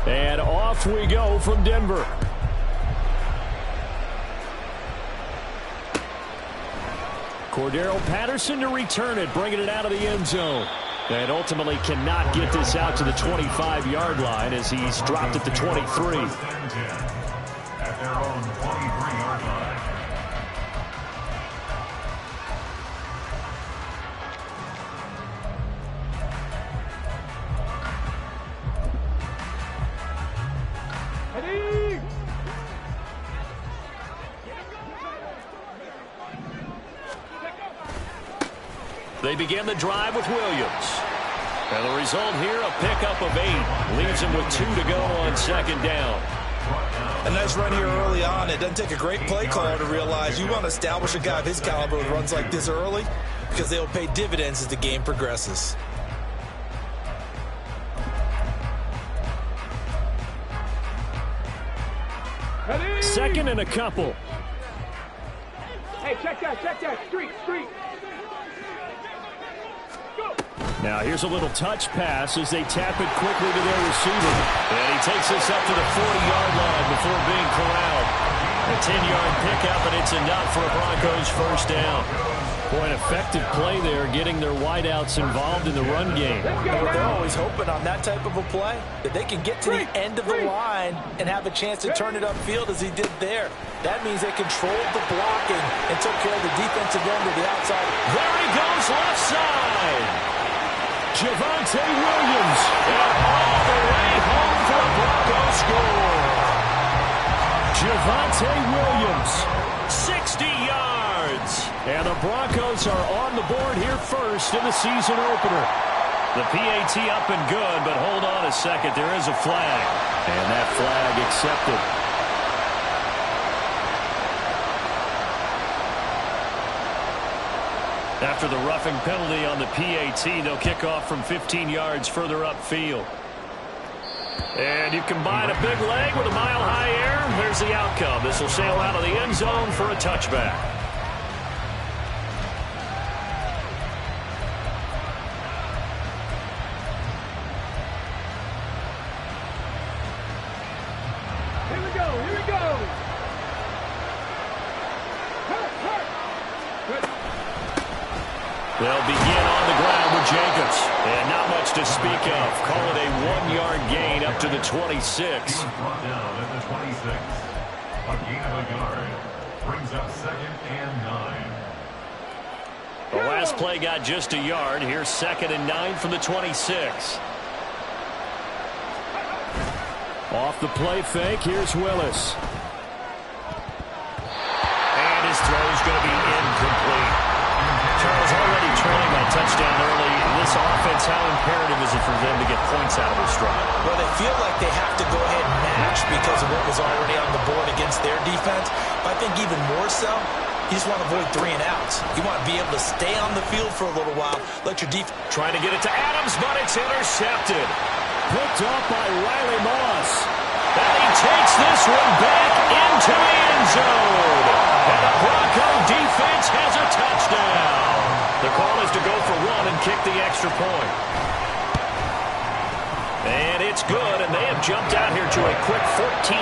And off we go from Denver. Cordero Patterson to return it, bringing it out of the end zone. And ultimately cannot get this out to the 25-yard line as he's dropped at the 23. At their own 23-yard line. They begin the drive with Williams. And the result here, a pickup of 8. Leaves him with 2 to go on second down. A nice run here early on. It doesn't take a great play caller to realize you want to establish a guy of his caliber with runs like this early because they'll pay dividends as the game progresses. Second and a couple. Hey, check that, street. Now here's a little touch pass as they tap it quickly to their receiver. And he takes this up to the 40-yard line before being corralled. A 10-yard pickup, and it's enough for a Broncos first down. Boy, an effective play there, getting their wideouts involved in the run game. They're always hoping on that type of a play that they can get to the end of the line and have a chance to turn it upfield as he did there. That means they controlled the blocking and took care of the defensive end to the outside. There he goes, left side. Javonte Williams, and all the way home for a Broncos score. Javonte Williams, 60 yards. And the Broncos are on the board here first in the season opener. The PAT up and good, but hold on a second. There is a flag. And that flag accepted. After the roughing penalty on the PAT, they'll kick off from 15 yards further upfield. And you combine a big leg with a mile-high air, there's the outcome. This will sail out of the end zone for a touchback. Here we go. They'll begin on the ground with Jacobs. And not much to speak of. Call it a 1-yard gain up to the 26. Brought down at the 26. A gain of a yard. Brings up 2nd and 9. The last play got just a yard. Here's 2nd and 9 from the 26. Off the play fake, here's Willis. And his throw's going to be incomplete. Charles already trailing by touchdown early. This offense, how imperative is it for them to get points out of their stride? Well, they feel like they have to go ahead and match because of what was already on the board against their defense. But I think even more so, you just want to avoid 3 and outs. You want to be able to stay on the field for a little while. Let your defense... Trying to get it to Adams, but it's intercepted. Picked up by Riley Moss. And he takes this one back into the end zone. And the Bronco defense has a touchdown. The call is to go for 1 and kick the extra point. And it's good, and they have jumped out here to a quick 14-0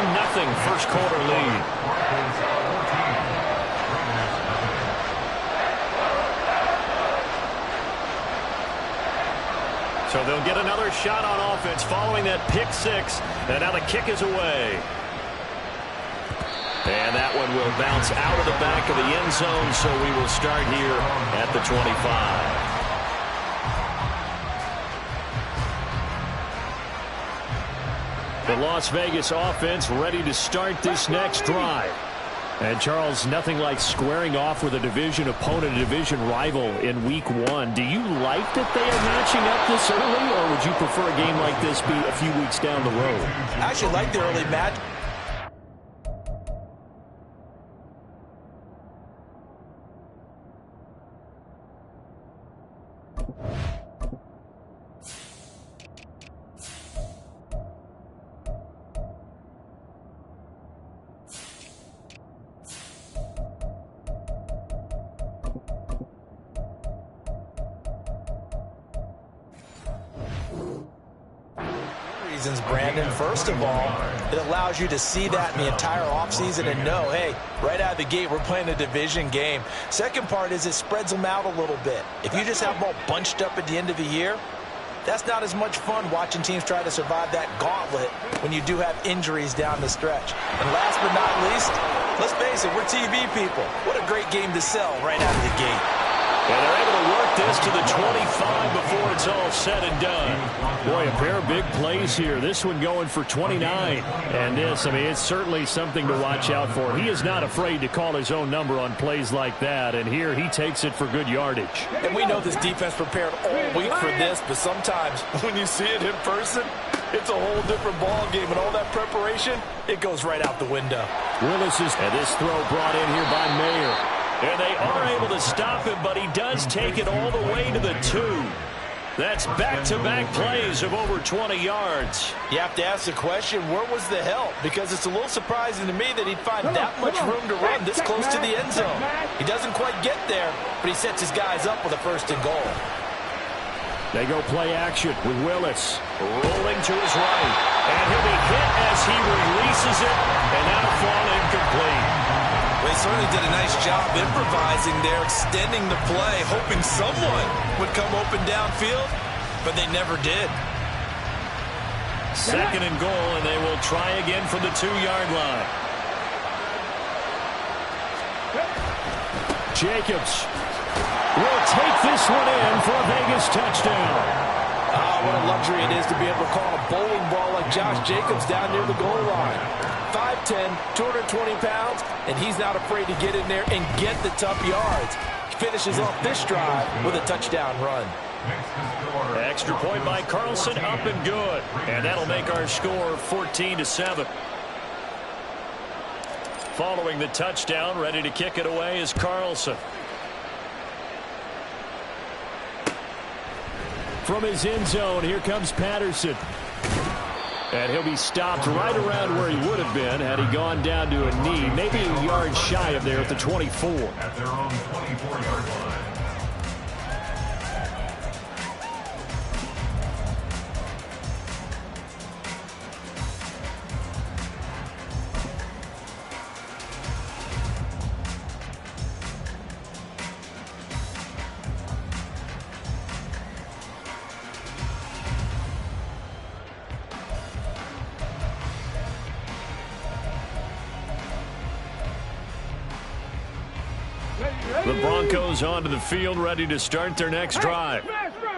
first quarter lead. So they'll get another shot on offense following that pick 6. And now the kick is away. And that one will bounce out of the back of the end zone, so we will start here at the 25. The Las Vegas offense ready to start this next drive. And, Charles, nothing like squaring off with a division opponent, a division rival in Week 1. Do you like that they are matching up this early, or would you prefer a game like this be a few weeks down the road? I actually like the early match. reasons, Brandon. First of all, it allows you to see that in the entire offseason and know, hey, right out of the gate, we're playing a division game. Second part is it spreads them out a little bit. If you just have them all bunched up at the end of the year, that's not as much fun watching teams try to survive that gauntlet when you do have injuries down the stretch. And last but not least, let's face it, we're TV people. What a great game to sell right out of the gate. And they're able to work this to the 25 before it's all said and done. Boy, a pair of big plays here. This one going for 29. And this, I mean, it's certainly something to watch out for. He is not afraid to call his own number on plays like that. And here he takes it for good yardage. And we know this defense prepared all week for this, but sometimes when you see it in person, it's a whole different ball game. And all that preparation, it goes right out the window. Willis is, and this throw brought in here by Mayer. And they are able to stop him, but he does take it all the way to the 2. That's back-to-back plays of over 20 yards. You have to ask the question, where was the help? Because it's a little surprising to me that he'd find that much room to run this close to the end zone. He doesn't quite get there, but he sets his guys up with a 1st and goal. They go play action with Willis. Rolling to his right. And he'll be hit as he releases it. And now fall incomplete. They certainly did a nice job improvising there, extending the play, hoping someone would come open downfield, but they never did. 2nd and goal, and they will try again from the 2-yard line. Jacobs will take this one in for a Vegas touchdown. What a luxury it is to be able to call a bowling ball like Josh Jacobs down near the goal line. 5'10", 220 pounds, and he's not afraid to get in there and get the tough yards. Finishes off this drive with a touchdown run. Extra point by Carlson, up and good. And that'll make our score 14-7. Following the touchdown, ready to kick it away is Carlson. From his end zone, here comes Patterson. And he'll be stopped right around where he would have been had he gone down to a knee, maybe a yard shy of there at the 24. At their own 24-yard line. The Broncos onto the field, ready to start their next drive.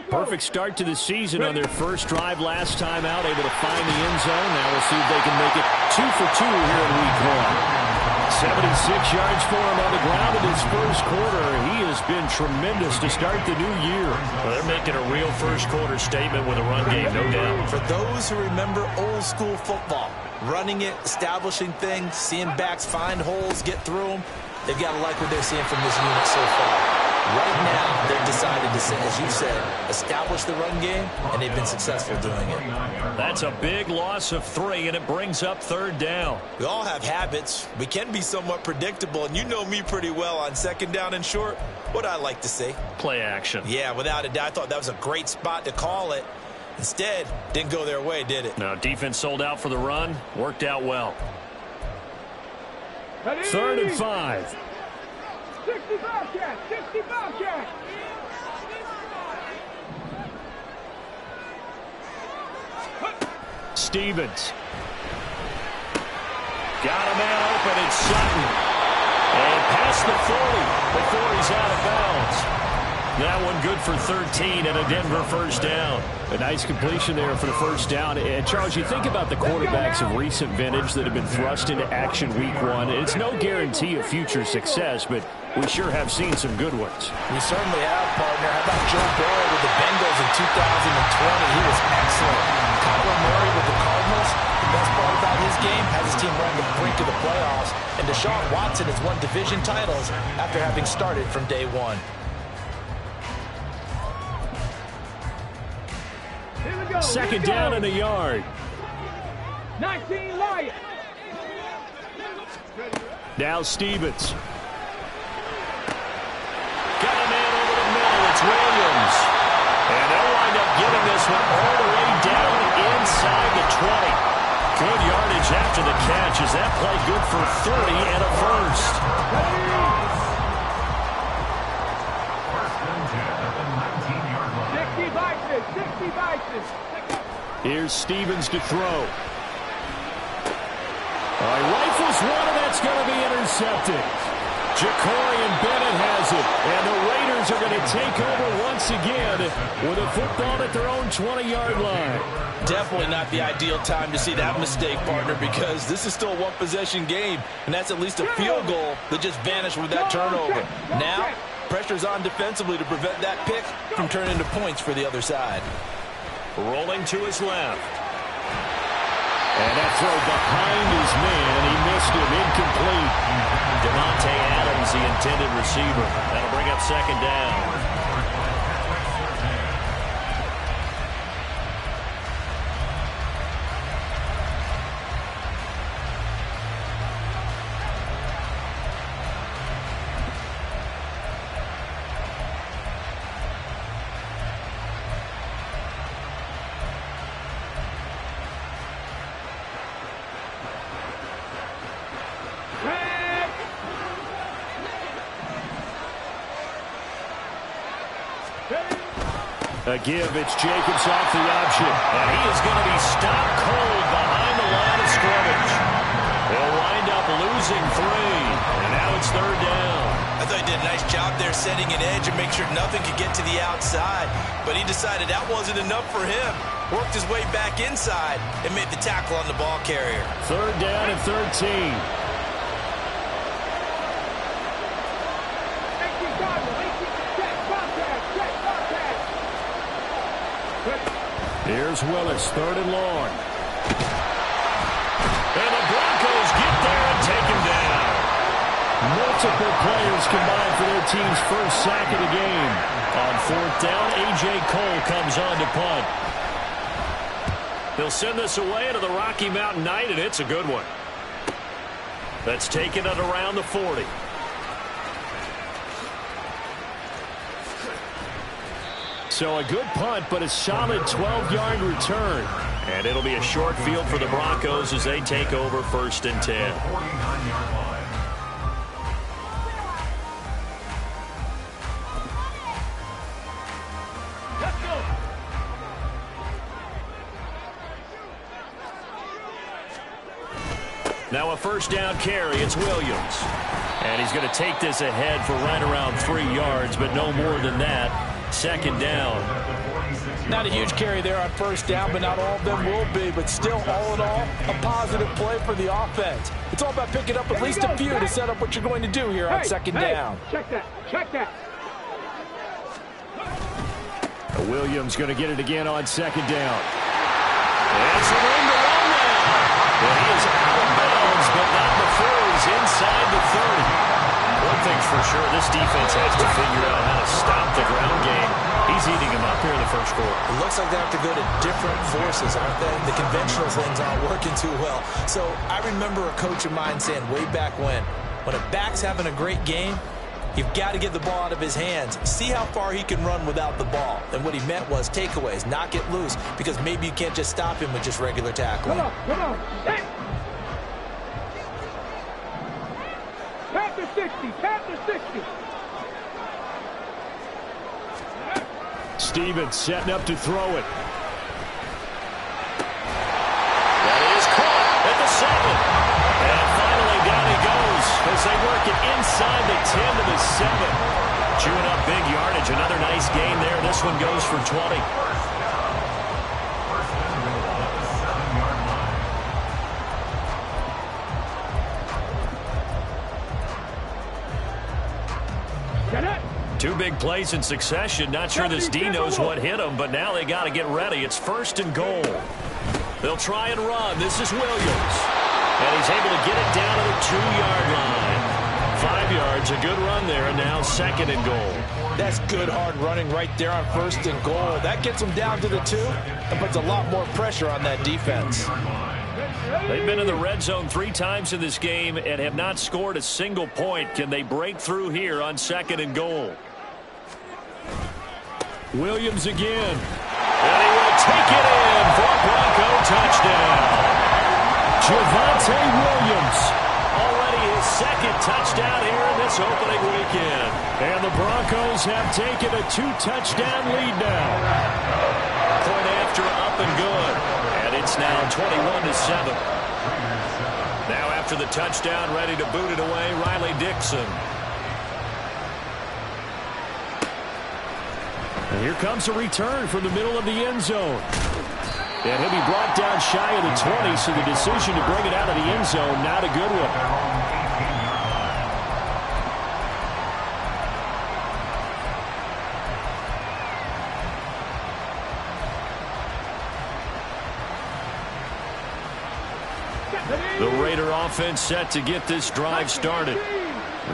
Perfect start to the season on their first drive last time out, able to find the end zone. Now we'll see if they can make it 2 for 2 here in week 1. 76 yards for him on the ground in his first quarter. He has been tremendous to start the new year. Well, they're making a real first quarter statement with a run game, no doubt. For those who remember old school football, running it, establishing things, seeing backs find holes, get through them, they've got to like what they're seeing from this unit so far. Right now, they've decided to, as you said, establish the run game, and they've been successful doing it. That's a big loss of 3, and it brings up 3rd down. We all have habits. We can be somewhat predictable, and you know me pretty well on 2nd down and short. What I like to see? Play action. Yeah, without a doubt. I thought that was a great spot to call it. Instead, didn't go their way, did it? Now, defense sold out for the run. Worked out well. 3rd and 5. 65 catch, 65 catch. Stevens. Got a man open, it's Sutton. And past the 40 before he's out of bounds. That one good for 13 and a Denver first down. A nice completion there for the first down. And Charles, you think about the quarterbacks of recent vintage that have been thrust into action week 1. It's no guarantee of future success, but we sure have seen some good ones. We certainly have, partner. How about Joe Burrow with the Bengals in 2020? He was excellent. Kyler Murray with the Cardinals. The best part about his game has his team run the brink of the playoffs. And Deshaun Watson has won division titles after having started from day 1. 2nd down and a yard. 19 Lions. Now Stevens. Got a man over the middle. It's Williams. And they'll wind up getting this one all the way down inside the catch. Is that play good for 30 and a first? First and 10 at the 19-yard line. 60 vices. Here's Stevens to throw. He rifles one, and that's going to be intercepted. Ja'Cory Bennett has it, and the Raiders are going to take over once again with a football at their own 20-yard line. Definitely not the ideal time to see that mistake, partner, because this is still a one-possession game, and that's at least a field goal that just vanished with that turnover. Now, pressure's on defensively to prevent that pick from turning into points for the other side. Rolling to his left. And that throw behind his man. He missed him. Incomplete. Devontae Adams, the intended receiver. That'll bring up second down. A give, it's Jacobs off the option. And he is going to be stopped cold behind the line of scrimmage. They'll wind up losing 3. And now it's third down. I thought he did a nice job there setting an edge and make sure nothing could get to the outside. But he decided that wasn't enough for him. Worked his way back inside and made the tackle on the ball carrier. Third down and 13. Here's Willis, third and long. And the Broncos get there and take him down. Multiple players combined for their team's first sack of the game. On fourth down, A.J. Cole comes on to punt. They'll send this away to the Rocky Mountain Night, and it's a good one. That's taken it around the 40. So a good punt, but a solid 12-yard return. And it'll be a short field for the Broncos as they take over first and 10. 49-yard line. Let's go. Now a first down carry. It's Williams. And he's going to take this ahead for right around 3 yards, but no more than that. Second down. Not a huge carry there on first down, but not all of them will be. But still, all in all, a positive play for the offense. It's all about picking up at least a few to set up what you're going to do here on second down. Check that. Check that. Williams going to get it again on second down. And some room to run now. And he is out of bounds, but not before he's inside the 30. One thing's for sure, this defense has to figure out how to stop the ground game. He's eating them up here in the first quarter. It looks like they have to go to different forces, aren't they? The conventional things aren't working too well. So I remember a coach of mine saying way back when a back's having a great game, you've got to get the ball out of his hands. See how far he can run without the ball. And what he meant was takeaways, not get loose, because maybe you can't just stop him with just regular tackling. Come on. Hey. Panther 60. Panther 60. Stevens setting up to throw it. That is caught at the 7. And finally down he goes as they work it inside the 10 to the 7. Chewing up big yardage. Another nice gain there. This one goes for 20. Two big plays in succession. Not sure this D knows what hit him, but now they got to get ready. It's first and goal. They'll try and run. This is Williams. And he's able to get it down to the 2-yard line. 5 yards, a good run there, and now second and goal. That's good hard running right there on first and goal. That gets them down to the 2 and puts a lot more pressure on that defense. They've been in the red zone 3 times in this game and have not scored a single point. Can they break through here on second and goal? Williams again. And he will take it in for a Bronco touchdown. Javonte Williams. Already his second touchdown here in this opening weekend. And the Broncos have taken a 2-touchdown lead now. Point after up and good. And it's now 21-7. Now after the touchdown, ready to boot it away, Riley Dixon. And here comes a return from the middle of the end zone. And he'll be brought down shy of the 20, so the decision to bring it out of the end zone, not a good one. The Raider offense set to get this drive started.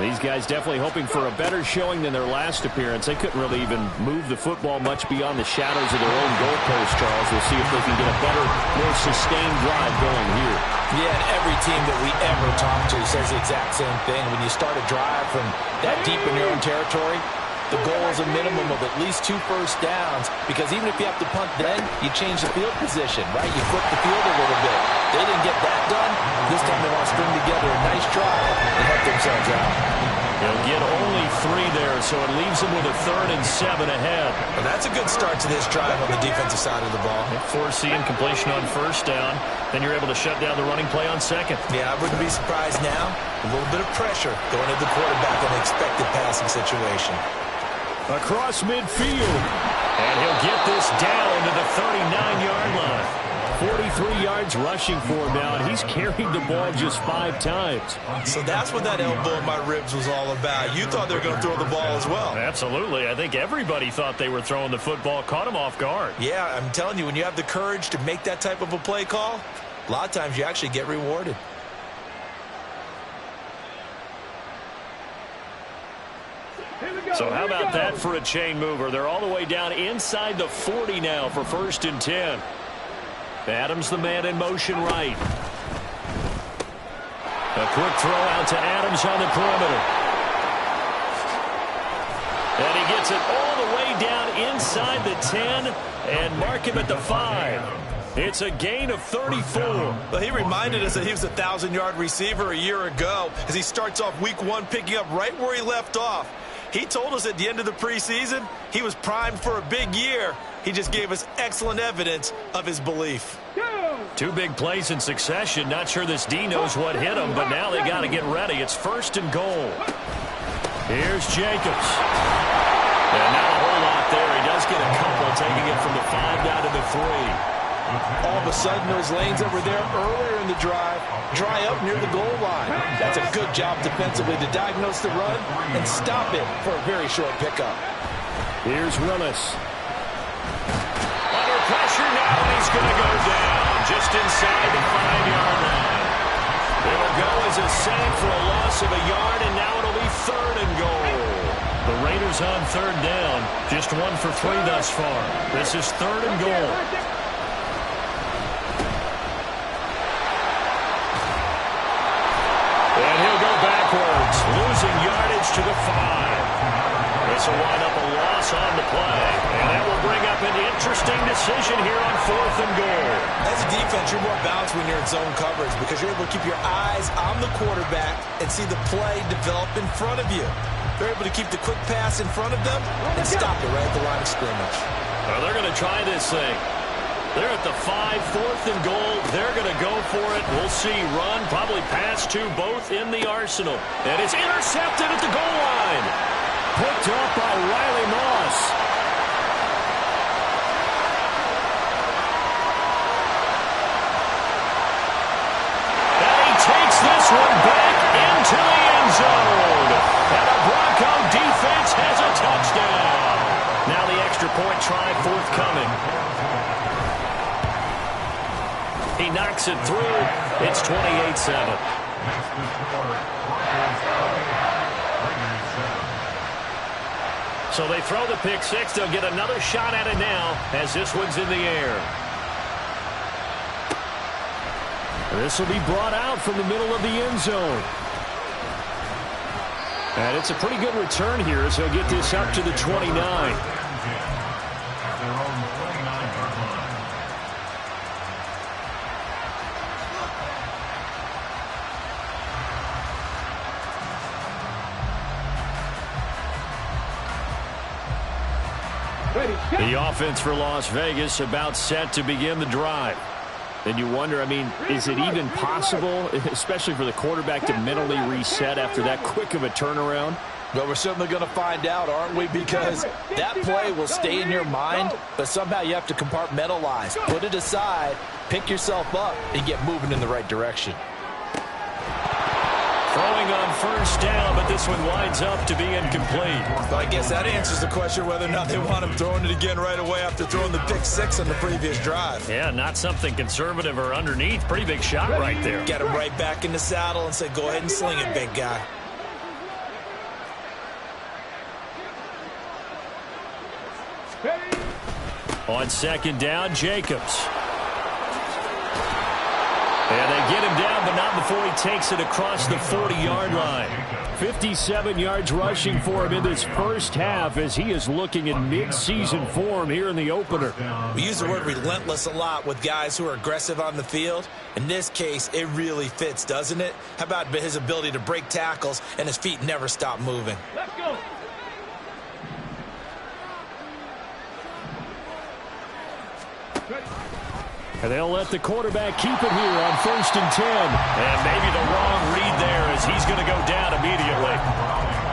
These guys definitely hoping for a better showing than their last appearance. They couldn't really even move the football much beyond the shadows of their own goalpost, Charles. We'll see if they can get a better, more sustained drive going here. Yeah, and every team that we ever talk to says the exact same thing. When you start a drive from that deep in your own territory, the goal is a minimum of at least 2 first downs, because even if you have to punt then, you change the field position, right? You flip the field a little bit. They didn't get that done. This time they want to string together a nice drive and help themselves out. They'll get only 3 there, so it leaves them with a 3rd and 7 ahead. Well, that's a good start to this drive on the defensive side of the ball. Force the incompletion on first down. Then you're able to shut down the running play on second. Yeah, I wouldn't be surprised now. A little bit of pressure going to the quarterback in an expected passing situation. Across midfield. And he'll get this down to the 39-yard line. 43 yards rushing for him now, and he's carried the ball just 5 times. So that's what that elbow in my ribs was all about. You thought they were going to throw the ball as well. Absolutely. I think everybody thought they were throwing the football, caught him off guard. Yeah, I'm telling you, when you have the courage to make that type of a play call, a lot of times you actually get rewarded. So how about that for a chain mover? They're all the way down inside the 40 now for 1st and 10. Adams the man in motion right. A quick throw out to Adams on the perimeter. And he gets it all the way down inside the 10 and mark him at the 5. It's a gain of 34. Well, he reminded us that he was a 1,000-yard receiver a year ago as he starts off week 1 picking up right where he left off. He told us at the end of the preseason he was primed for a big year. He just gave us excellent evidence of his belief. 2 big plays in succession. Not sure this D knows what hit him, but now they got to get ready. It's 1st and goal. Here's Jacobs. And not a whole lot there. He does get a couple, taking it from the 5 down to the 3. All of a sudden, those lanes that were there earlier in the drive dry up near the goal line. That's a good job defensively to diagnose the run and stop it for a very short pickup. Here's Willis. Under pressure now, and he's going to go down just inside the 5-yard line. It'll go as a save for a loss of a yard, and now it'll be 3rd and goal. The Raiders on 3rd down, just 1 for 3 thus far. This is 3rd and goal. And he'll go backwards, losing yardage to the 5. This will wind up a loss on the play. And that will bring up an interesting decision here on 4th and goal. As a defense, you're more balanced when you're in zone coverage because you're able to keep your eyes on the quarterback and see the play develop in front of you. They're able to keep the quick pass in front of them and stop it right at the line of scrimmage. Well, they're going to try this thing. They're at the 5, 4th and goal. They're going to go for it. We'll see. Run, probably pass to both in the arsenal. And it's intercepted at the goal line. Picked up by Riley Moss. And he takes this one back into the end zone. And the Bronco defense has a touchdown. Now the extra point try forthcoming. He knocks it through. It's 28-7. So they throw the pick 6. They'll get another shot at it now as this one's in the air. This will be brought out from the middle of the end zone. And it's a pretty good return here as he'll get this up to the 29. The offense for Las Vegas about set to begin the drive. And you wonder, I mean, is it even possible, especially for the quarterback, to mentally reset after that quick of a turnaround? Well, we're certainly going to find out, aren't we? Because that play will stay in your mind, but somehow you have to compartmentalize. Put it aside, pick yourself up, and get moving in the right direction. Throwing on first down, but this one winds up to be incomplete. Well, I guess that answers the question whether or not they want him throwing it again right away after throwing the pick six on the previous drive. Yeah, not something conservative or underneath. Pretty big shot right there. Get him right back in the saddle and say, go ahead and sling it, big guy. On second down, Jacobs. And they get him down, but not before he takes it across the 40-yard line. 57 yards rushing for him in this first half as he is looking in mid-season form here in the opener. We use the word relentless a lot with guys who are aggressive on the field. In this case, it really fits, doesn't it? How about his ability to break tackles and his feet never stop moving? Let's go. And they'll let the quarterback keep it here on 1st and 10. And maybe the wrong read there as he's going to go down immediately.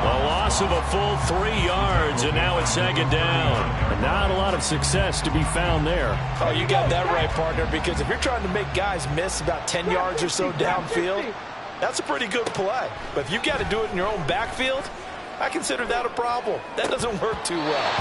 A loss of a full 3 yards, and now it's second down. And not a lot of success to be found there. Oh, you got that right, partner, because if you're trying to make guys miss about 10 yards or so downfield, that's a pretty good play. But if you've got to do it in your own backfield, I consider that a problem. That doesn't work too well.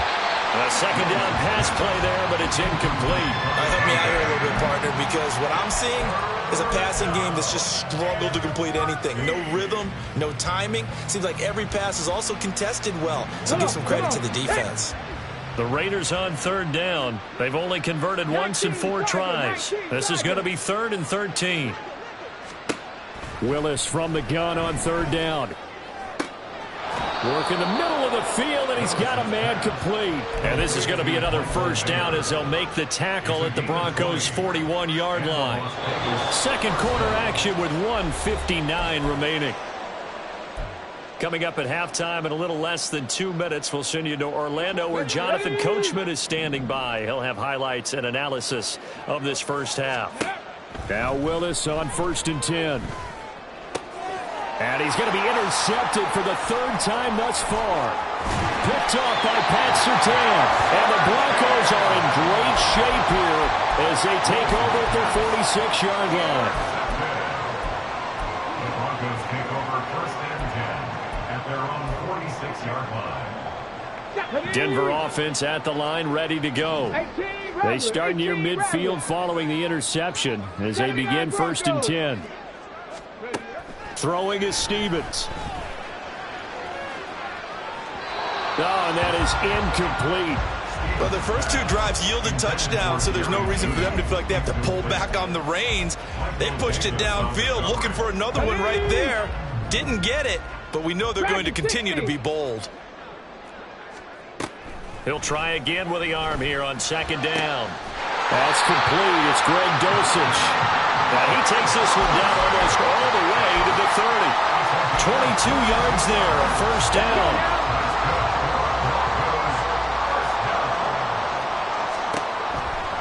A second down pass play there, but it's incomplete. Help me out here a little bit, partner, because what I'm seeing is a passing game that's just struggled to complete anything. No rhythm, no timing. Seems like every pass is also contested well. So give some credit to the defense. The Raiders on third down. They've only converted once in 4 tries. This is going to be 3rd and 13. Willis from the gun on third down. Work in the middle of the field, and he's got a man complete. And this is going to be another first down as they'll make the tackle at the Broncos' 41-yard line. Second quarter action with 1:59 remaining. Coming up at halftime in a little less than 2 minutes, we'll send you to Orlando where Jonathan Coachman is standing by. He'll have highlights and analysis of this first half. Now Willis on 1st and 10. And he's going to be intercepted for the 3rd time thus far. Picked off by Pat Surtain. And the Broncos are in great shape here as they take over at their 46-yard line. The Broncos take over 1st and 10 at their own 46-yard line. Denver offense at the line, ready to go. They start near midfield following the interception as they begin 1st and 10. Throwing is Stevens. Oh, and that is incomplete. Well, the first 2 drives yielded touchdowns, so there's no reason for them to feel like they have to pull back on the reins. They pushed it downfield, looking for another one right there. Didn't get it, but we know they're going to continue to be bold. He'll try again with the arm here on 2nd down. That's complete. It's Greg Dulcich. Now he takes this one down almost all the way to the 30. 22 yards there, a first down.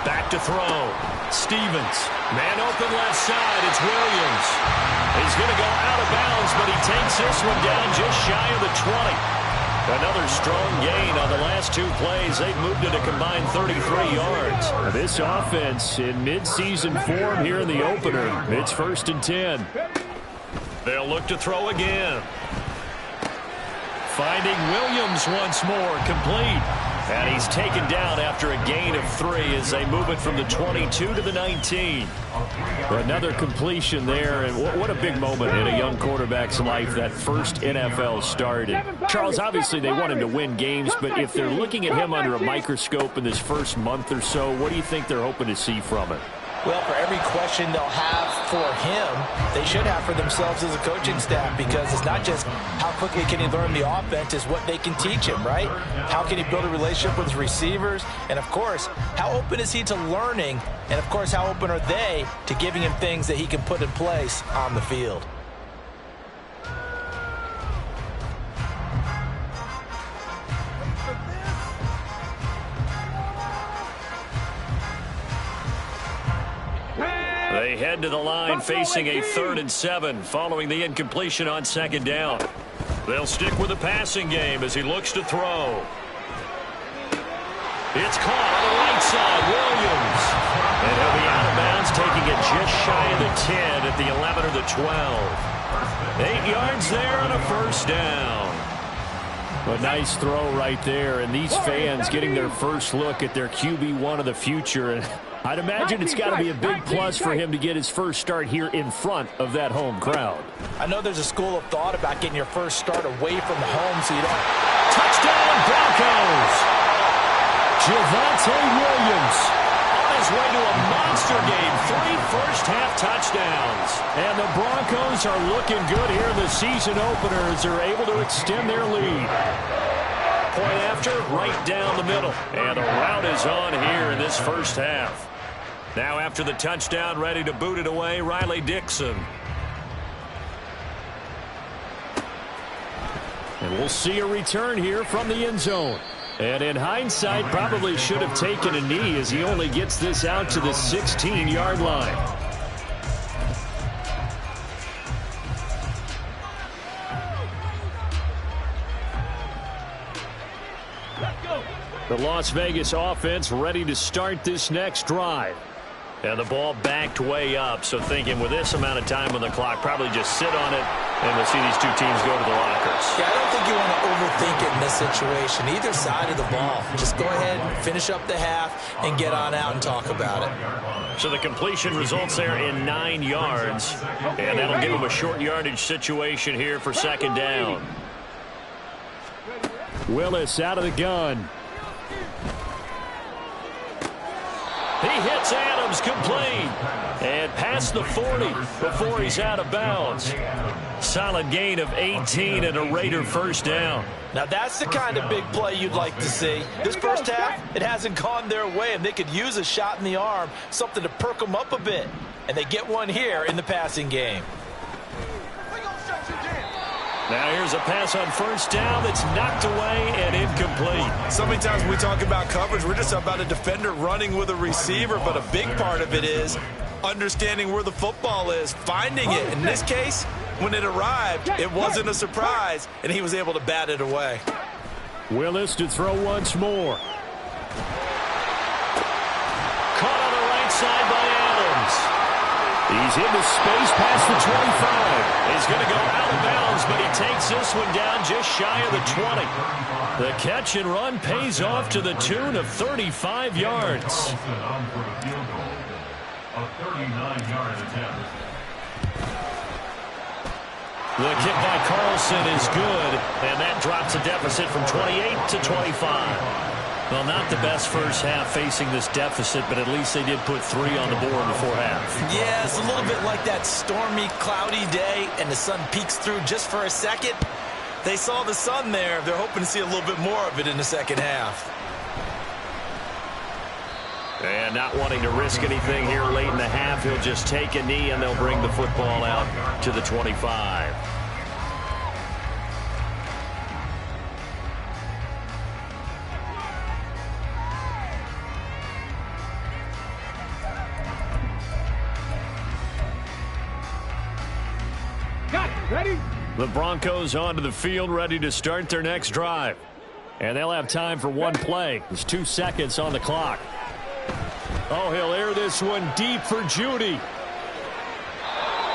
Back to throw. Stevens. Man open left side. It's Williams. He's going to go out of bounds, but he takes this one down just shy of the 20. Another strong gain on the last 2 plays. They've moved it a combined 33 yards. This offense in mid-season form here in the opener. It's 1st and 10. They'll look to throw again. Finding Williams once more, complete. And he's taken down after a gain of 3 as they move it from the 22 to the 19. Another completion there, and what a big moment in a young quarterback's life, that first NFL start. And Charles, obviously they want him to win games, but if they're looking at him under a microscope in this first month or so, what do you think they're hoping to see from it? Well, for every question they'll have for him, they should have for themselves as a coaching staff, because it's not just how quickly can he learn the offense, it's what they can teach him, right? How can he build a relationship with his receivers? And, of course, how open is he to learning? And, of course, how open are they to giving him things that he can put in place on the field? They head to the line facing a 3rd and 7 following the incompletion on 2nd down. They'll stick with the passing game as he looks to throw. It's caught on the right side. Williams. And he'll be out of bounds, taking it just shy of the 10 at the 11 or the 12. 8 yards there on a 1st down. A nice throw right there, and these fans getting their first look at their QB1 of the future. And I'd imagine it's got to be a big plus for him to get his first start here in front of that home crowd. I know there's a school of thought about getting your first start away from home so you don't... Touchdown, Broncos! Javonte Williams on his way to a monster game. 3 first-half touchdowns. And the Broncos are looking good here in the season opener as they're able to extend their lead. Point after, right down the middle. And the route is on here in this first half. Now after the touchdown, ready to boot it away, Riley Dixon. And we'll see a return here from the end zone. And in hindsight, probably should have taken a knee as he only gets this out to the 16-yard line. The Las Vegas offense ready to start this next drive. And the ball backed way up, so thinking with this amount of time on the clock, probably just sit on it, and we'll see these two teams go to the lockers. Yeah, I don't think you want to overthink it in this situation. Either side of the ball. Just go ahead and finish up the half and get on out and talk about it. So the completion results there in 9 yards, and that'll give them a short yardage situation here for 2nd down. Willis out of the gun. He hits Adams, complete, and past the 40 before he's out of bounds. Solid gain of 18 and a Raider first down. Now that's the kind of big play you'd like to see. This first half, it hasn't gone their way, and they could use a shot in the arm, something to perk them up a bit. And they get one here in the passing game. Now here's a pass on first down that's knocked away and incomplete. So many times when we talk about coverage, we're just about a defender running with a receiver, but a big part of it is understanding where the football is, finding it. In this case, when it arrived, it wasn't a surprise, and he was able to bat it away. Willis to throw once more. Caught on the right side by Adams. He's into space past the 25. He's going to go out of bounds, but he takes this one down just shy of the 20. The catch and run pays off to the tune of 35 yards. The kick by Carlson is good, and that drops a deficit from 28 to 25. Well, not the best first half facing this deficit, but at least they did put 3 on the board before half. Yeah, it's a little bit like that stormy, cloudy day, and the sun peeks through just for a second. They saw the sun there. They're hoping to see a little bit more of it in the second half. And not wanting to risk anything here late in the half, he'll just take a knee, and they'll bring the football out to the 25. Ready? The Broncos onto the field, ready to start their next drive. And they'll have time for one play. There's 2 seconds on the clock. Oh, he'll air this one deep for Judy.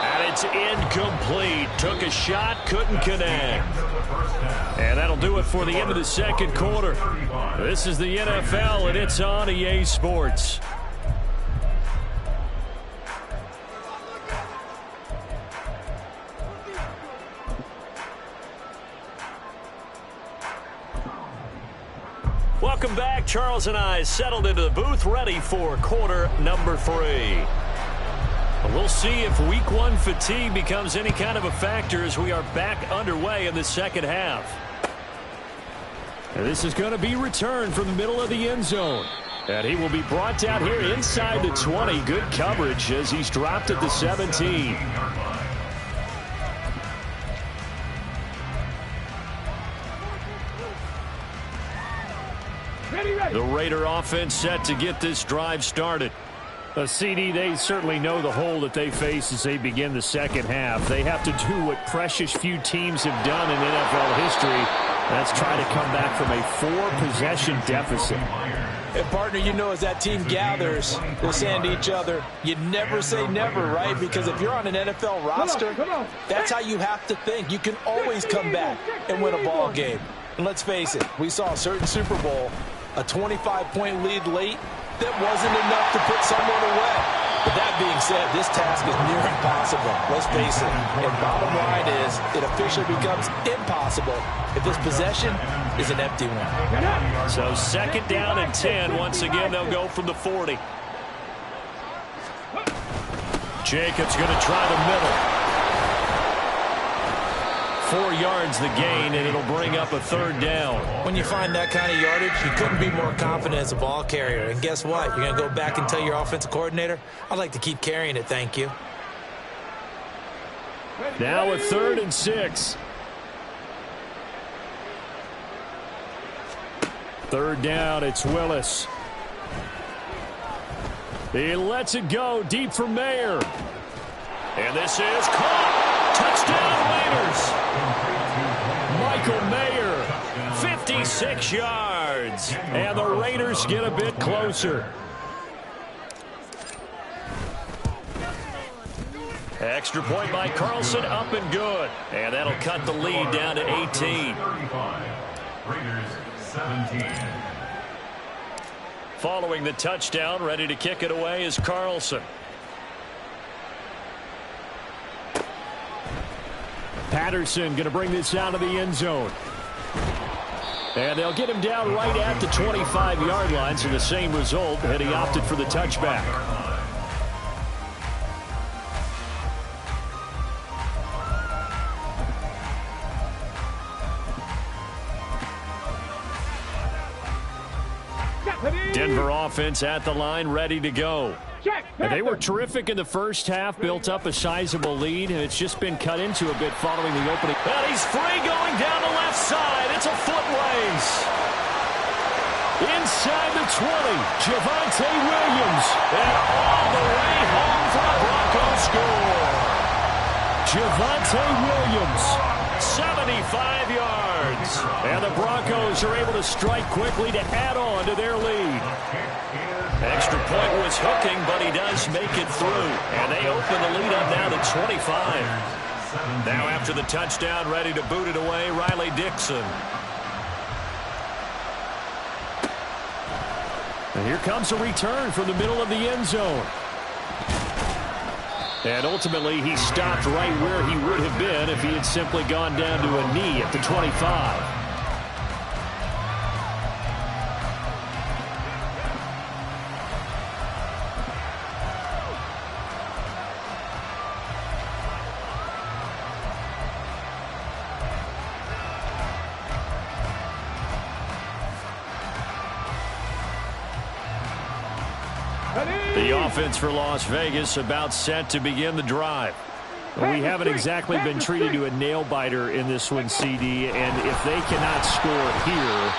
And it's incomplete. Took a shot, couldn't connect. And that'll do it for the end of the second quarter. This is the NFL, and it's on EA Sports. Welcome back. Charles and I settled into the booth, ready for quarter number 3. We'll see if week 1 fatigue becomes any kind of a factor as we are back underway in the second half. And this is going to be returned from the middle of the end zone. And he will be brought down here inside the 20. Good coverage as he's dropped at the 17. The Raider offense set to get this drive started. A CD, they certainly know the hole that they face as they begin the second half. They have to do what precious few teams have done in NFL history. That's try to come back from a 4-possession deficit. And, partner, you know as that team gathers, they're saying to each other, you never say never, right? Because if you're on an NFL roster, that's how you have to think. You can always come back and win a ball game. And let's face it, we saw a certain Super Bowl, a 25-point lead late, that wasn't enough to put someone away. But that being said, this task is near impossible. Let's face it. And bottom line is, it officially becomes impossible if this possession is an empty one. So second down and 10. Once again, they'll go from the 40. Jacobs going to try the middle. 4 yards the gain, and it'll bring up a third down. When you find that kind of yardage, you couldn't be more confident as a ball carrier. And guess what? You're going to go back and tell your offensive coordinator, I'd like to keep carrying it, thank you. Now a 3rd and 6. 3rd down, it's Willis. He lets it go deep for Mayer. And this is caught. Touchdown Raiders. Michael Mayer, 56 yards. And the Raiders get a bit closer. Extra point by Carlson, up and good. And that'll cut the lead down to 18. Raiders 17. Following the touchdown, ready to kick it away is Carlson. Patterson going to bring this out of the end zone. And they'll get him down right at the 25-yard line, so the same result, and he opted for the touchback. Denver offense at the line, ready to go. And they were terrific in the first half, built up a sizable lead, and it's just been cut into a bit following the opening. And he's free going down the left side. It's a foot race. Inside the 20, Javonte Williams. And all the way home for the Broncos score. Javonte Williams, 75 yards. And the Broncos are able to strike quickly to add on to their lead. Extra point was hooking, but he does make it through. And they open the lead up now to 25. Now after the touchdown, ready to boot it away, Riley Dixon. And here comes a return from the middle of the end zone. And ultimately, he stopped right where he would have been if he had simply gone down to a knee at the 25. The offense for Las Vegas about set to begin the drive. We haven't exactly been treated to a nail-biter in this one, CD, and if they cannot score here,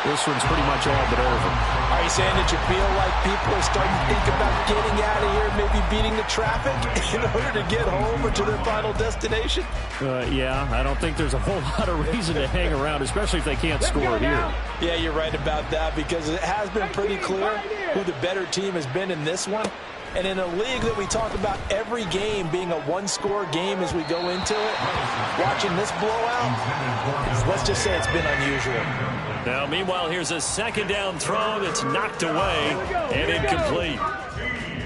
this one's pretty much all but over. Are you saying that you feel like people are starting to think about getting out of here, maybe beating the traffic in order to get home or to their final destination? Yeah, I don't think there's a whole lot of reason to hang around, especially if they can't score here. Yeah, you're right about that, because it has been pretty clear who the better team has been in this one. And in a league that we talk about every game being a one-score game as we go into it, watching this blowout, let's just say it's been unusual. Now, meanwhile, here's a second down throw that's knocked away and incomplete.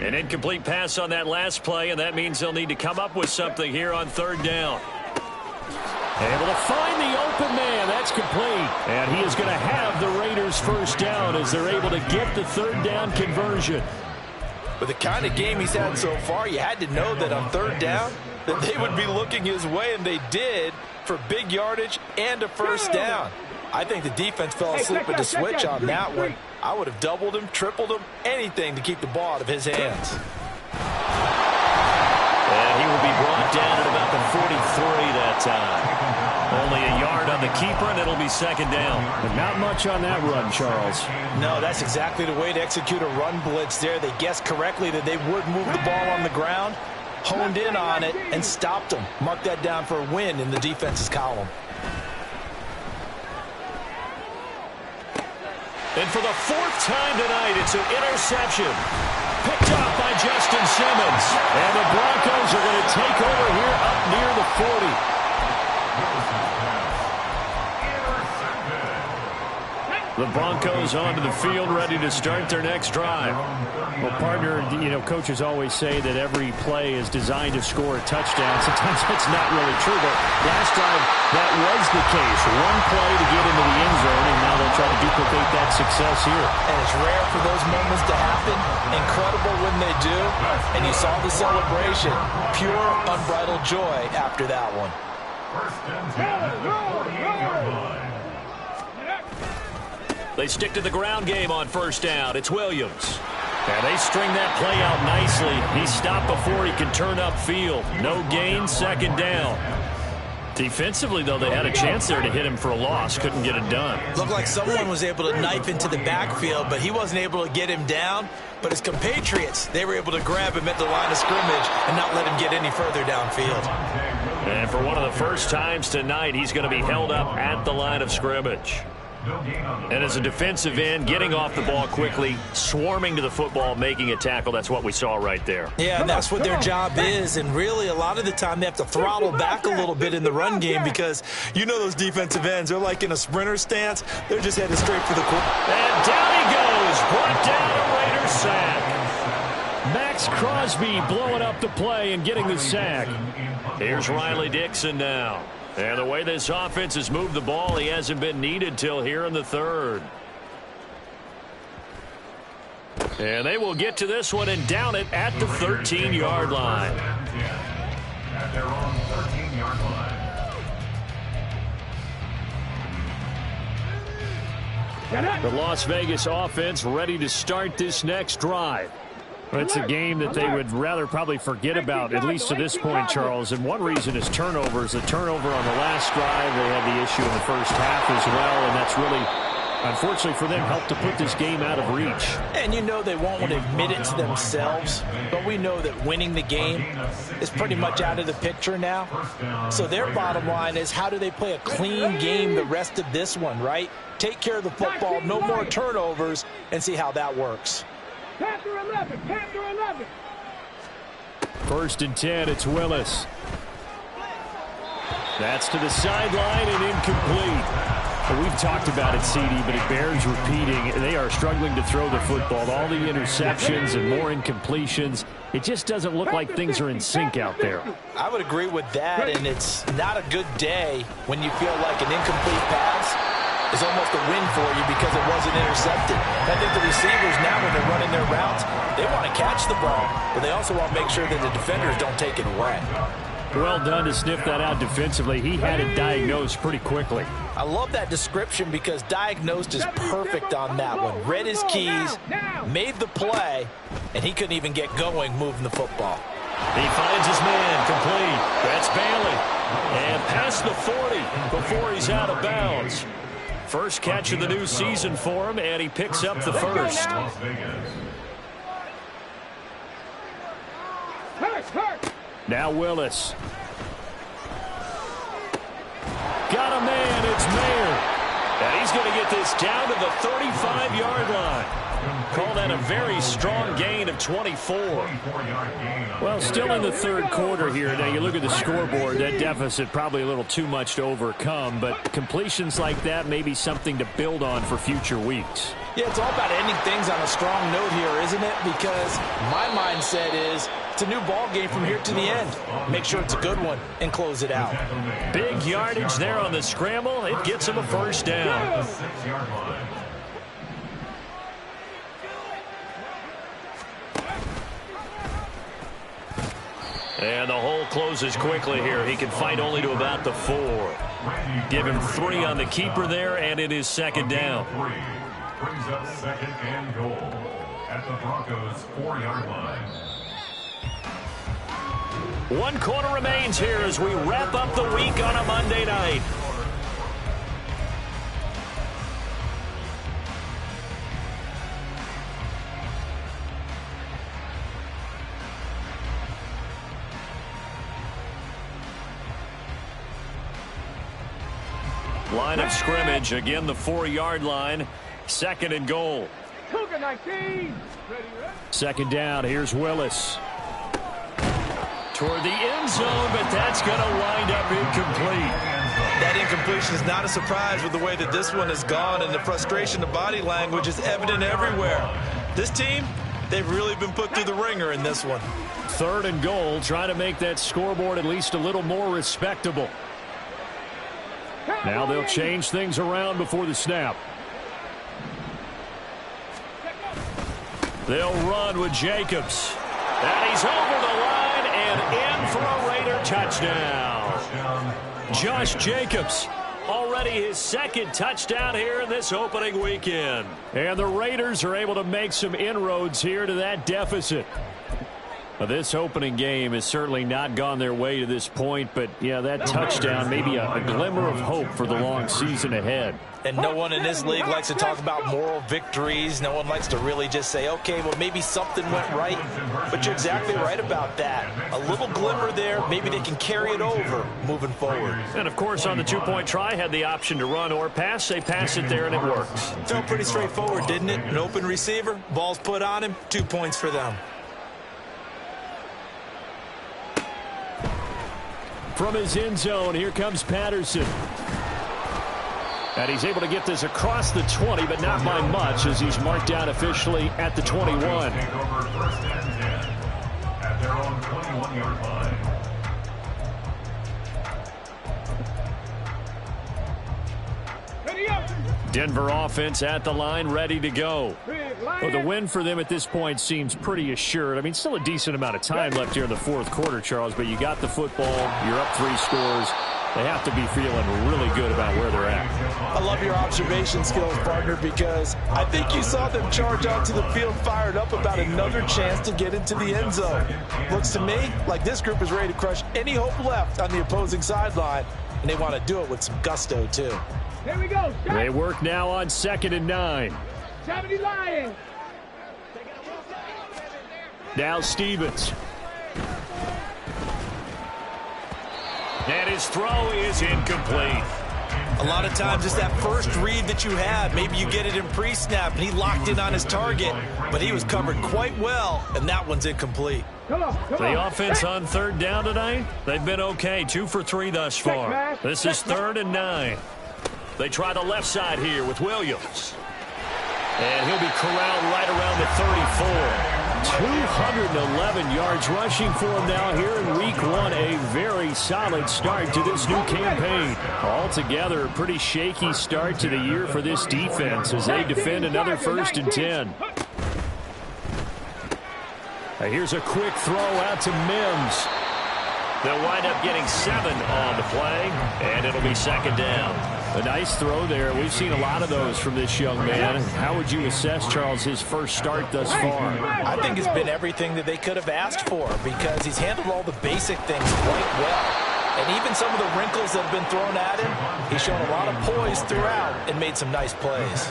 An incomplete pass on that last play, and that means they'll need to come up with something here on third down. Able to find the open man. That's complete. And he is going to have the Raiders first down as they're able to get the third down conversion. With the kind of game he's had so far, you had to know that on third down that they would be looking his way, and they did, for big yardage and a first down. I think the defense fell asleep at the switch on that one. I would have doubled him, tripled him, anything to keep the ball out of his hands. And he will be brought down at about the 43 that time. Only a yard yard on the keeper, and it'll be second down. But not much on that run, Charles. No, that's exactly the way to execute a run blitz there. They guessed correctly that they would move the ball on the ground, honed in on it, and stopped them. Mark that down for a win in the defense's column. And for the fourth time tonight, it's an interception. Picked off by Justin Simmons. And the Broncos are going to take over here up near the 40. The Broncos onto the field, ready to start their next drive. Well, partner, coaches always say that every play is designed to score a touchdown. Sometimes that's not really true, but last time that was the case. One play to get into the end zone, and now they'll try to duplicate that success here. And it's rare for those moments to happen. Incredible when they do. And you saw the celebration. Pure, unbridled joy after that one. First and 10, 48-yard line. They stick to the ground game on first down. It's Williams. And they string that play out nicely. He stopped before he could turn upfield. No gain, second down. Defensively, though, they had a chance there to hit him for a loss. Couldn't get it done. Looked like someone was able to knife into the backfield, but he wasn't able to get him down. But his compatriots, they were able to grab him at the line of scrimmage and not let him get any further downfield. And for one of the first times tonight, he's going to be held up at the line of scrimmage. And as a defensive end, getting off the ball quickly, swarming to the football, making a tackle, that's what we saw right there. Yeah, and that's what their job is. And really, a lot of the time, they have to throttle back a little bit in the run game because you know those defensive ends, they're like in a sprinter stance. They're just headed straight for the quarterback. And down he goes. Brought down a Raiders sack. Max Crosby blowing up the play and getting the sack. Here's Riley Dixon now. And the way this offense has moved the ball, he hasn't been needed till here in the third. And they will get to this one and down it at the 13-yard line. At their own 13-yard line. The Las Vegas offense ready to start this next drive. It's a game that they would rather probably forget about, at least to this point, Charles. And one reason is turnovers. The turnover on the last drive, they had the issue in the first half as well, and that's really, unfortunately for them, helped to put this game out of reach. And you know they won't want to admit it to themselves, but we know that winning the game is pretty much out of the picture now. So their bottom line is, how do they play a clean game the rest of this one, right? Take care of the football, no more turnovers, and see how that works. Panther 11, Panther 11. First and 10, it's Willis. That's to the sideline and incomplete. Well, we've talked about it, CD, but it bears repeating. They are struggling to throw the football. All the interceptions and more incompletions. It just doesn't look like things are in sync out there. I would agree with that, and it's not a good day when you feel like an incomplete pass is almost a win for you because it wasn't intercepted. I think the receivers now, when they're running their routes, they want to catch the ball, but they also want to make sure that the defenders don't take it away. Well done to sniff that out defensively. He had it diagnosed pretty quickly. I love that description because diagnosed is perfect on that one. Read his keys, made the play, and he couldn't even get going moving the football. He finds his man complete. That's Bailey. And past the 40 before he's out of bounds. First catch of the new season for him, and he picks up the first. Now Willis. Got a man, it's Mayer. And he's going to get this down to the 35-yard line. Call that a very strong gain of 24. Well, still in the third quarter here. Now, you look at the scoreboard, that deficit probably a little too much to overcome, but completions like that may be something to build on for future weeks. Yeah, it's all about ending things on a strong note here, isn't it? Because my mindset is it's a new ball game from here to the end. Make sure it's a good one and close it out. Big yardage there on the scramble. It gets him a first down. And the hole closes quickly here. He can fight only to about the 4. Give him 3 on the keeper there, and it is second down. Brings up second and goal at the Broncos' 4-yard line. 1 quarter remains here as we wrap up the week on a Monday night. Line of scrimmage, again the 4-yard line. 2nd and goal. Cougar 19. Second down, here's Willis. Toward the end zone, but that's going to wind up incomplete. That incompletion is not a surprise with the way that this one has gone, and the frustration of body language is evident everywhere. This team, they've really been put through the ringer in this one. 3rd and goal, trying to make that scoreboard at least a little more respectable. Now they'll change things around before the snap. They'll run with Jacobs. And he's over the line and in for a Raider touchdown. Josh Jacobs, already his 2nd touchdown here in this opening weekend. And the Raiders are able to make some inroads here to that deficit. Well, this opening game has certainly not gone their way to this point, but, yeah, that touchdown may be a glimmer of hope for the long season ahead. And no one in this league likes to talk about moral victories. No one likes to really just say, okay, well, maybe something went right. But you're exactly right about that. A little glimmer there. Maybe they can carry it over moving forward. And, of course, on the 2-point try, had the option to run or pass. They pass it there, and it works. Felt pretty straightforward, didn't it? An open receiver, ball's put on him, 2 points for them. From his end zone, here comes Patterson. And he's able to get this across the 20, but not by much as he's marked down officially at the 21. Take over 1st and 10 at their own 21-yard line. Denver offense at the line, ready to go. Well, the win for them at this point seems pretty assured. I mean, still a decent amount of time left here in the 4th quarter, Charles, but you got the football, you're up 3 scores. They have to be feeling really good about where they're at. I love your observation skills, partner, because I think you saw them charge onto the field fired up about another chance to get into the end zone. Looks to me like this group is ready to crush any hope left on the opposing sideline, and they want to do it with some gusto, too. Here we go. They work now on 2nd and 9. 70 Lions. Now Stevens. And his throw is incomplete. A lot of times it's that first read that you had. Maybe you get it in pre-snap, and he locked in on his target, but he was covered quite well, and that one's incomplete. Come on. The offense on 3rd down tonight, they've been okay. 2 for 3 thus far. This is 3rd and 9. They try the left side here with Williams. And he'll be corralled right around the 34. 211 yards rushing for him now here in week 1. A very solid start to this new campaign. Altogether, a pretty shaky start to the year for this defense as they defend another 1st and 10. Now here's a quick throw out to Mims. They'll wind up getting 7 on the play, and it'll be 2nd down. A nice throw there. We've seen a lot of those from this young man. How would you assess, Charles, his first start thus far? I think it's been everything that they could have asked for because he's handled all the basic things quite well. And even some of the wrinkles that have been thrown at him, he's shown a lot of poise throughout and made some nice plays.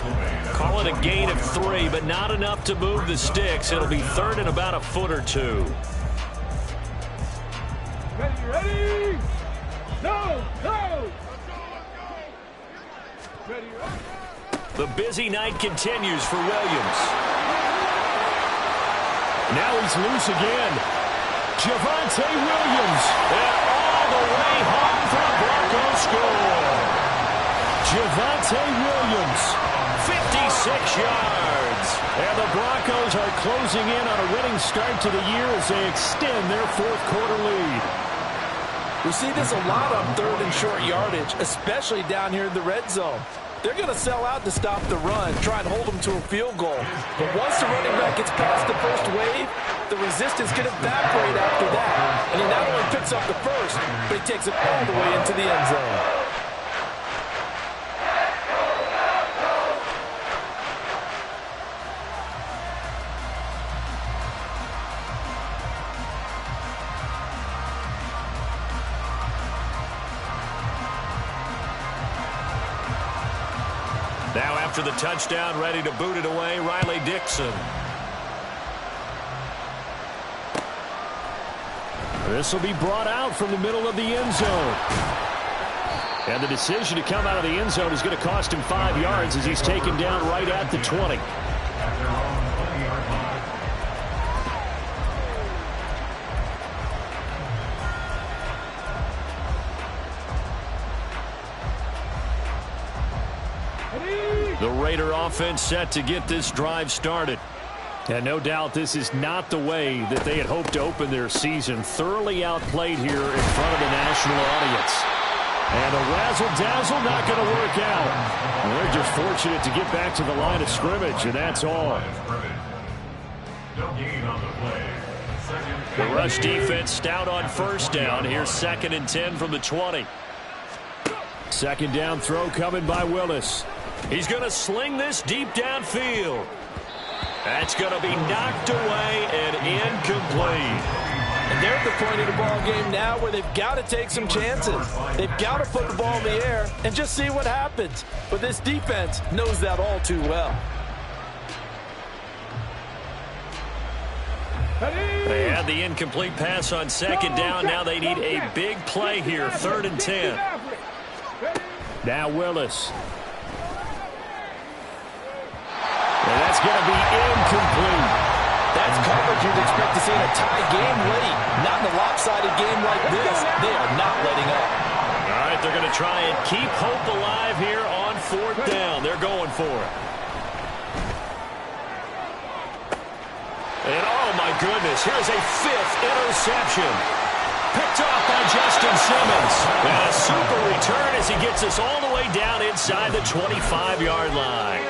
Call it a gain of 3, but not enough to move the sticks. It'll be 3rd and about a foot or 2. Ready? No! The busy night continues for Williams. Now he's loose again. Javonte Williams. And all the way home for the Broncos score. Javonte Williams. 56 yards. And the Broncos are closing in on a winning start to the year as they extend their 4th quarter lead. We see this a lot on 3rd and short yardage, especially down here in the red zone. They're going to sell out to stop the run, try and hold them to a field goal. But once the running back gets past the first wave, the resistance can evaporate after that. And he not only picks up the first, but he takes it all the way into the end zone. Now after the touchdown, ready to boot it away, Riley Dixon. This will be brought out from the middle of the end zone. And the decision to come out of the end zone is going to cost him 5 yards as he's taken down right at the 20. The Raider offense set to get this drive started. And no doubt this is not the way that they had hoped to open their season. Thoroughly outplayed here in front of the national audience. And a razzle-dazzle not going to work out. And they're just fortunate to get back to the line of scrimmage, and that's all. No gain on the play. The rush defense stout on first down. Here's 2nd and 10 from the 20. Second down throw coming by Willis. He's going to sling this deep downfield. That's going to be knocked away and incomplete. And they're at the point of the ball game now where they've got to take some chances. They've got to put the ball in the air and just see what happens. But this defense knows that all too well. They had the incomplete pass on 2nd down. Now they need a big play here. 3rd and 10. Now Willis. And that's going to be incomplete. That's coverage you'd expect to see in a tie game late. Not in a lopsided game like this. They are not letting up. All right, they're going to try and keep hope alive here on 4th down. They're going for it. And oh my goodness, here's a 5th interception. Picked off by Justin Simmons. And a super return as he gets us all the way down inside the 25-yard line.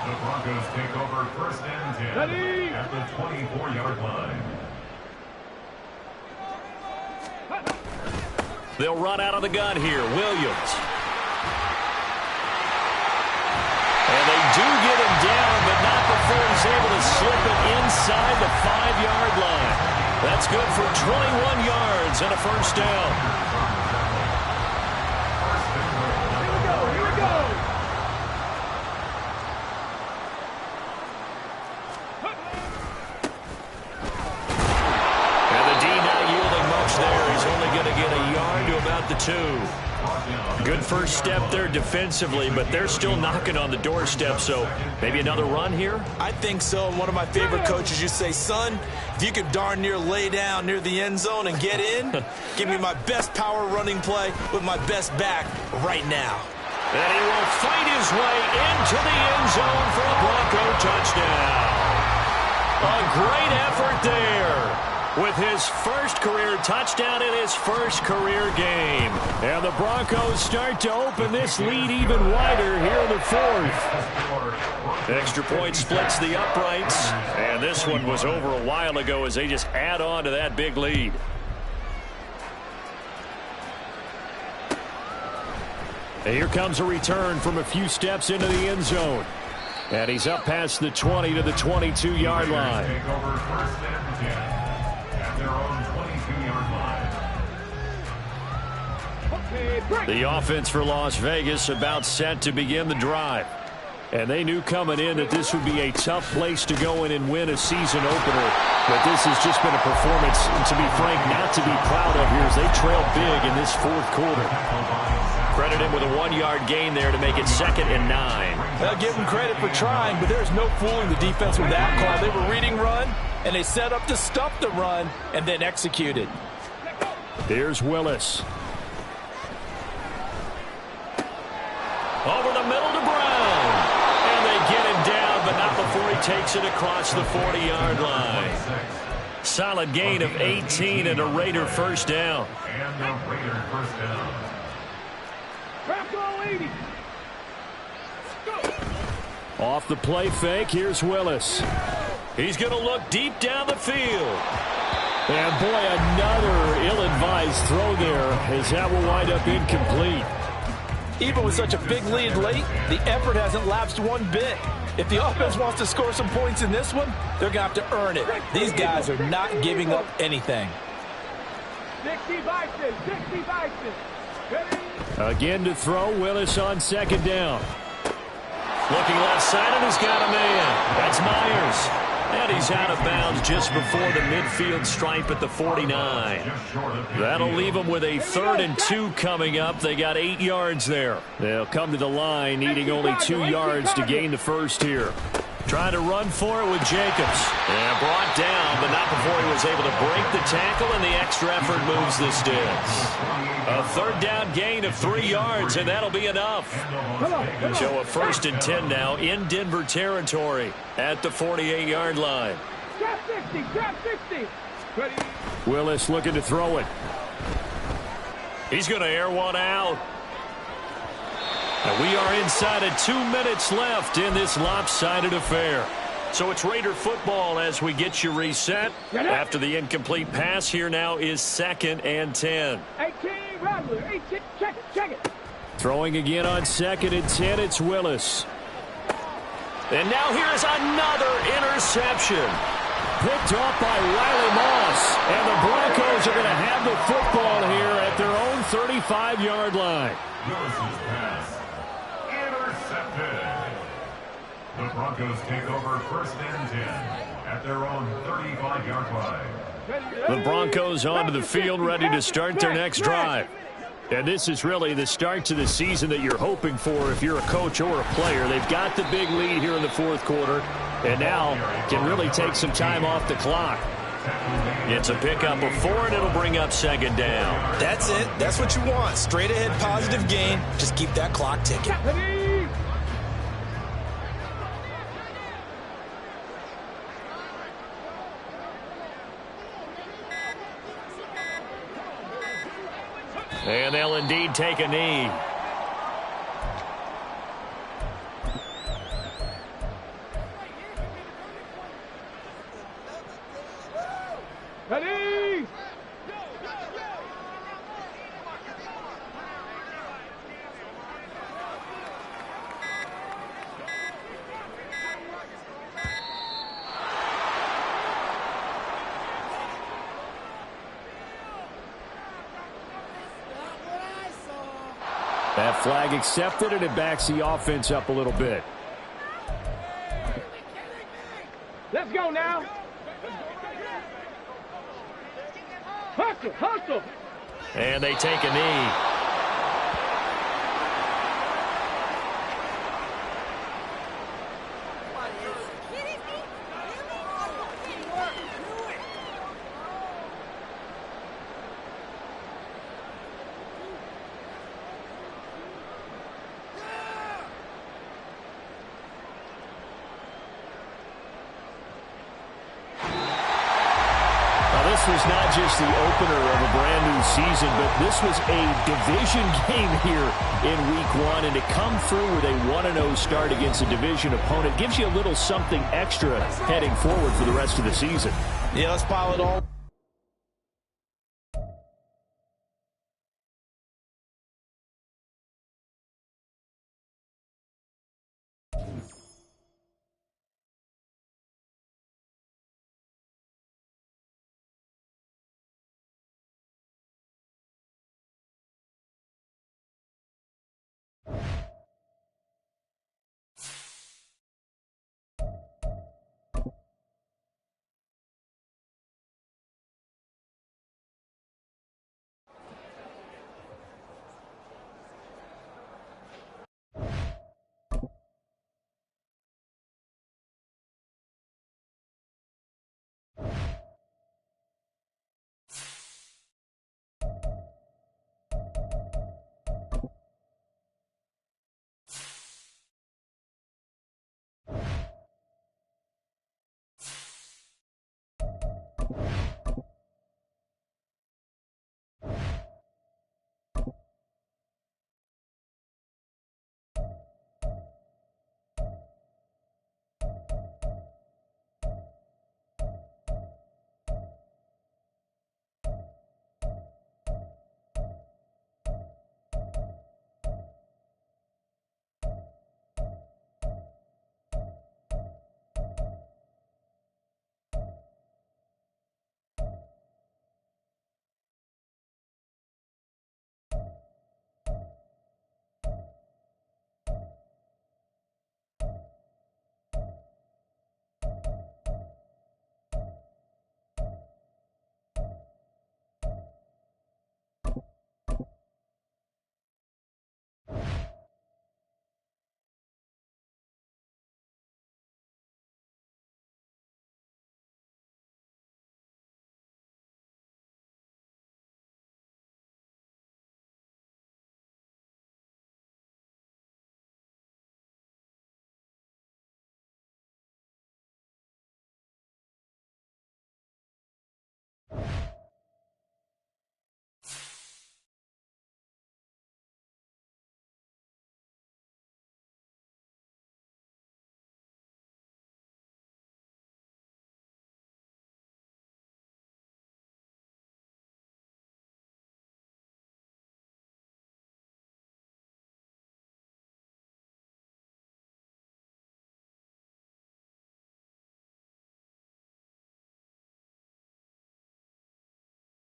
The Broncos take over 1st and 10 at the 24-yard line. They'll run out of the gun here. Williams. And they do get him down, but not before he's able to slip it inside the 5-yard line. That's good for 21 yards and a 1st down. The 2. Good first step there defensively, but they're still knocking on the doorstep, so maybe another run here? I think so. And one of my favorite coaches used to say, son, if you could darn near lay down near the end zone and get in, give me my best power running play with my best back right now. And he will fight his way into the end zone for a Bronco touchdown. A great effort there, with his first career touchdown in his first career game. And the Broncos start to open this lead even wider here in the 4th. Extra point splits the uprights. And this one was over a while ago as they just add on to that big lead. And here comes a return from a few steps into the end zone. And he's up past the 20 to the 22-yard line. Take over 1st and 10. Their own 22-yard line. The offense for Las Vegas about set to begin the drive. And they knew coming in that this would be a tough place to go in and win a season opener. But this has just been a performance, to be frank, not to be proud of here as they trail big in this 4th quarter. Credit him with a 1-yard gain there to make it 2nd and 9. I'll give him credit for trying, but there's no fooling the defense with that call. They were reading run, and they set up to stop the run and then executed. Here's Willis. Over the middle to Brown. And they get him down, but not before he takes it across the 40-yard line. Solid gain of 18 and a Raider 1st down. And the Raider 1st down. Off the play fake, here's Willis. He's going to look deep down the field. And boy, another ill-advised throw there as that will wind up incomplete. Even with such a big lead late, the effort hasn't lapsed one bit. If the offense wants to score some points in this one, they're going to have to earn it. These guys are not giving up anything. 60 Vikings, 60 Vikings. Again to throw, Willis on 2nd down. Looking left side, and he's got a man. That's Myers. And he's out of bounds just before the midfield stripe at the 49. That'll leave them with a 3rd and 2 coming up. They got 8 yards there. They'll come to the line needing only 2 yards to gain the first here. Trying to run for it with Jacobs. And brought down, but not before he was able to break the tackle, and the extra effort moves the sticks. A 3rd down gain of 3 yards, and that'll be enough. So a 1st and 10 now in Denver territory at the 48-yard line. Drop 60, drop 60. Ready? Willis looking to throw it. He's going to air one out. And we are inside of 2 minutes left in this lopsided affair. So it's Raider football as we get you reset. After the incomplete pass, here now is 2nd and 10. 18, Rattler, 18, check it. Throwing again on 2nd and 10, it's Willis. And now here's another interception. Picked off by Riley Moss. And the Broncos are going to have the football here at their own 35-yard line. Willis's pass intercepted. The Broncos take over 1st and 10 at their own 35-yard line. The Broncos onto the field, ready to start their next drive. And this is really the start to the season that you're hoping for if you're a coach or a player. They've got the big lead here in the 4th quarter, and now can really take some time off the clock. It's a pickup of 4, and it'll bring up 2nd down. That's it. That's what you want. Straight ahead positive gain. Just keep that clock ticking. Ready? And they'll indeed take a knee. Ready? That flag accepted, and it backs the offense up a little bit. Let's go now. Hustle. And they take a knee. This was not just the opener of a brand new season, but this was a division game here in week 1, and to come through with a 1-0 start against a division opponent gives you a little something extra heading forward for the rest of the season. Yeah, let's pile it all.